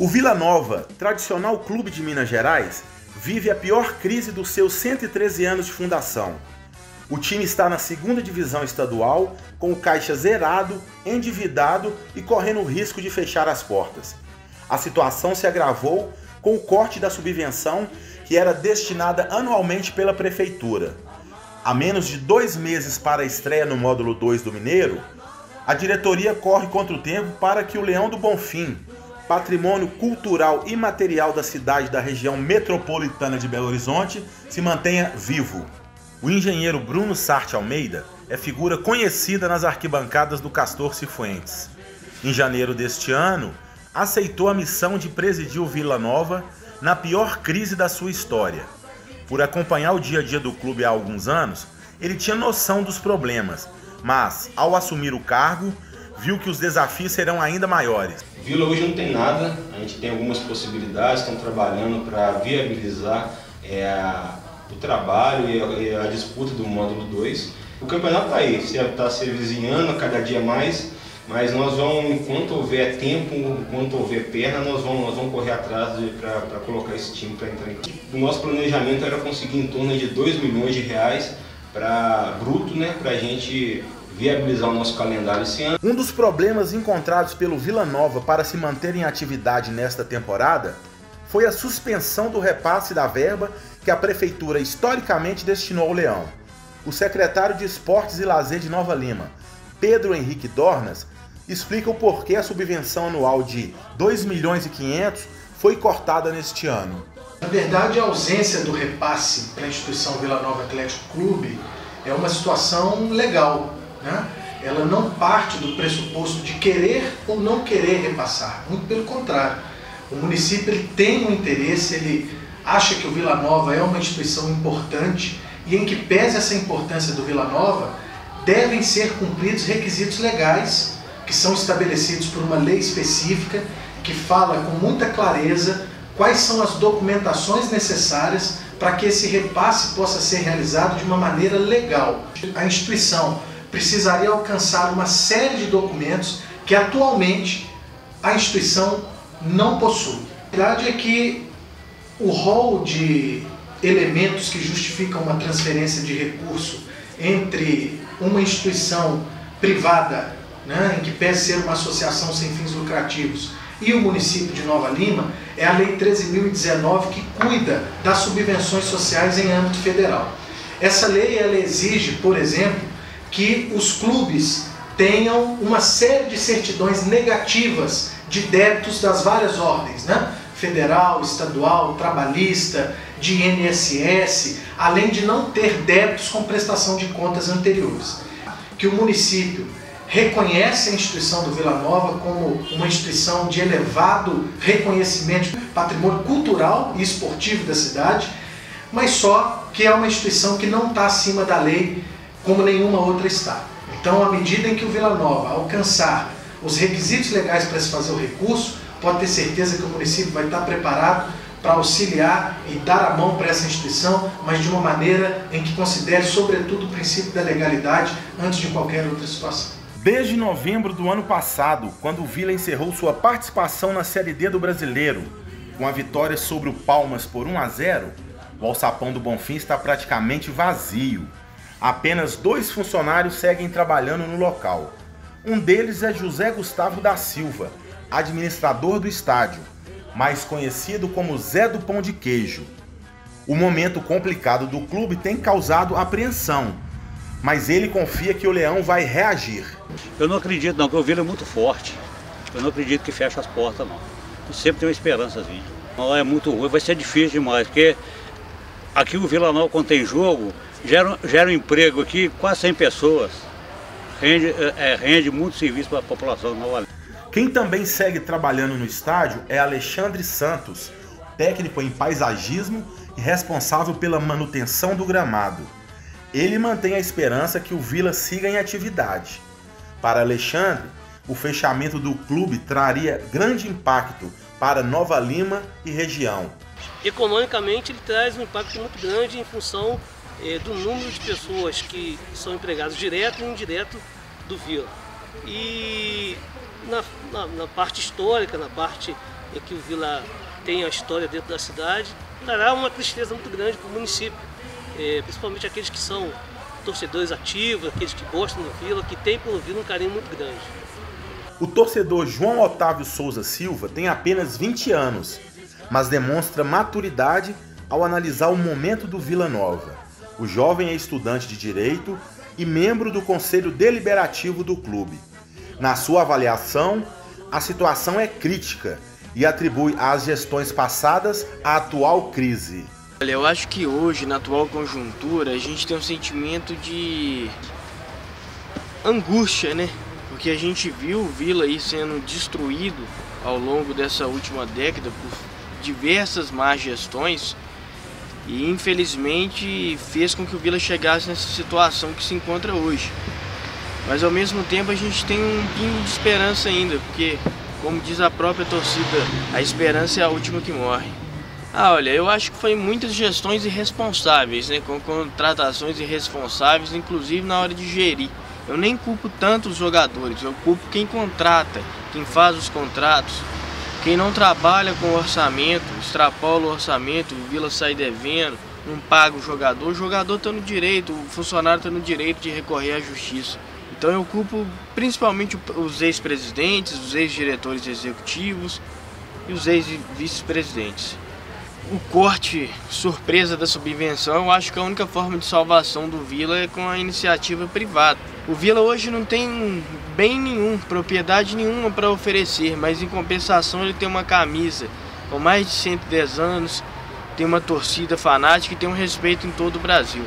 O Vila Nova, tradicional clube de Minas Gerais, vive a pior crise dos seus 113 anos de fundação. O time está na segunda divisão estadual, com o caixa zerado, endividado e correndo o risco de fechar as portas. A situação se agravou com o corte da subvenção que era destinada anualmente pela prefeitura. A menos de 2 meses para a estreia no módulo 2 do Mineiro, a diretoria corre contra o tempo para que o Leão do Bonfim, patrimônio cultural e material da cidade da região metropolitana de Belo Horizonte, se mantenha vivo. O engenheiro Bruno Sarte Almeida é figura conhecida nas arquibancadas do Castor Cifuentes. Em janeiro deste ano, aceitou a missão de presidir o Vila Nova na pior crise da sua história. Por acompanhar o dia a dia do clube há alguns anos, ele tinha noção dos problemas, mas, ao assumir o cargo, viu que os desafios serão ainda maiores. O Vila hoje não tem nada, a gente tem algumas possibilidades, estão trabalhando para viabilizar o trabalho e a disputa do módulo 2. O campeonato está aí, está se vizinhando cada dia mais, mas nós vamos, enquanto houver tempo, enquanto houver perna, nós vamos correr atrás para colocar esse time para entrar em campo. O nosso planejamento era conseguir em torno de R$2 milhões bruto, né, para a gente viabilizar o nosso calendário esse ano. Um dos problemas encontrados pelo Vila Nova para se manter em atividade nesta temporada foi a suspensão do repasse da verba que a prefeitura historicamente destinou ao Leão. O secretário de Esportes e Lazer de Nova Lima, Pedro Henrique Dornas, explica o porquê a subvenção anual de R$2,5 milhões foi cortada neste ano. Na verdade, a ausência do repasse para a instituição Vila Nova Atlético Clube é uma situação legal, né? Ela não parte do pressuposto de querer ou não querer repassar, muito pelo contrário. O município ele tem um interesse, ele acha que o Vila Nova é uma instituição importante e em que pese essa importância do Vila Nova, devem ser cumpridos requisitos legais que são estabelecidos por uma lei específica que fala com muita clareza quais são as documentações necessárias para que esse repasse possa ser realizado de uma maneira legal. A instituição precisaria alcançar uma série de documentos que atualmente a instituição não possui. A verdade é que o rol de elementos que justificam uma transferência de recurso entre uma instituição privada, né, em que pese ser uma associação sem fins lucrativos, e o município de Nova Lima, é a Lei 13.019 que cuida das subvenções sociais em âmbito federal. Essa lei ela exige, por exemplo, que os clubes tenham uma série de certidões negativas de débitos das várias ordens, né? Federal, estadual, trabalhista, de INSS, além de não ter débitos com prestação de contas anteriores. Que o município reconhece a instituição do Vila Nova como uma instituição de elevado reconhecimento, patrimônio cultural e esportivo da cidade, mas só que é uma instituição que não está acima da lei como nenhuma outra está. Então, à medida em que o Vila Nova alcançar os requisitos legais para se fazer o recurso, pode ter certeza que o município vai estar preparado para auxiliar e dar a mão para essa instituição, mas de uma maneira em que considere, sobretudo, o princípio da legalidade antes de qualquer outra situação. Desde novembro do ano passado, quando o Vila encerrou sua participação na Série D do Brasileiro, com a vitória sobre o Palmas por 1-0, o Alçapão do Bonfim está praticamente vazio. Apenas 2 funcionários seguem trabalhando no local. Um deles é José Gustavo da Silva, administrador do estádio, mais conhecido como Zé do Pão de Queijo. O momento complicado do clube tem causado apreensão, mas ele confia que o Leão vai reagir. Eu não acredito não, que o Vila é muito forte. Eu não acredito que feche as portas não. Eu sempre tem uma esperançazinha. Não é muito ruim, vai ser difícil demais, porque aqui o Vila Nova, quando tem jogo, gera um emprego aqui, quase 100 pessoas. Rende muito serviço para a população de Nova Lima. Quem também segue trabalhando no estádio é Alexandre Santos, técnico em paisagismo e responsável pela manutenção do gramado. Ele mantém a esperança que o Vila siga em atividade. Para Alexandre, o fechamento do clube traria grande impacto para Nova Lima e região. Economicamente, ele traz um impacto muito grande em função do número de pessoas que são empregadas direto e indireto do Vila. E na parte histórica, na parte em que o Vila tem a história dentro da cidade, trará uma tristeza muito grande para o município, principalmente aqueles que são torcedores ativos, aqueles que gostam do Vila, que têm pelo Vila um carinho muito grande. O torcedor João Otávio Souza Silva tem apenas 20 anos, mas demonstra maturidade ao analisar o momento do Vila Nova. O jovem é estudante de Direito e membro do Conselho Deliberativo do clube. Na sua avaliação, a situação é crítica e atribui às gestões passadas a atual crise. Olha, eu acho que hoje, na atual conjuntura, a gente tem um sentimento de angústia, né? Porque a gente viu o Vila aí sendo destruído ao longo dessa última década por diversas más gestões e infelizmente fez com que o Vila chegasse nessa situação que se encontra hoje. Mas ao mesmo tempo a gente tem um pingo de esperança ainda, porque, como diz a própria torcida, a esperança é a última que morre. Olha, eu acho que foi muitas gestões irresponsáveis, né, com contratações irresponsáveis, inclusive na hora de gerir. Eu nem culpo tanto os jogadores, eu culpo quem contrata, quem faz os contratos, quem não trabalha com orçamento, extrapola o orçamento, o Vila sai devendo, não paga o jogador está no direito, o funcionário está no direito de recorrer à justiça. Então eu culpo principalmente os ex-presidentes, os ex-diretores executivos e os ex-vice-presidentes. O corte surpresa da subvenção, eu acho que a única forma de salvação do Vila é com a iniciativa privada. O Vila hoje não tem bem nenhum, propriedade nenhuma para oferecer, mas em compensação ele tem uma camisa com mais de 110 anos, tem uma torcida fanática e tem um respeito em todo o Brasil.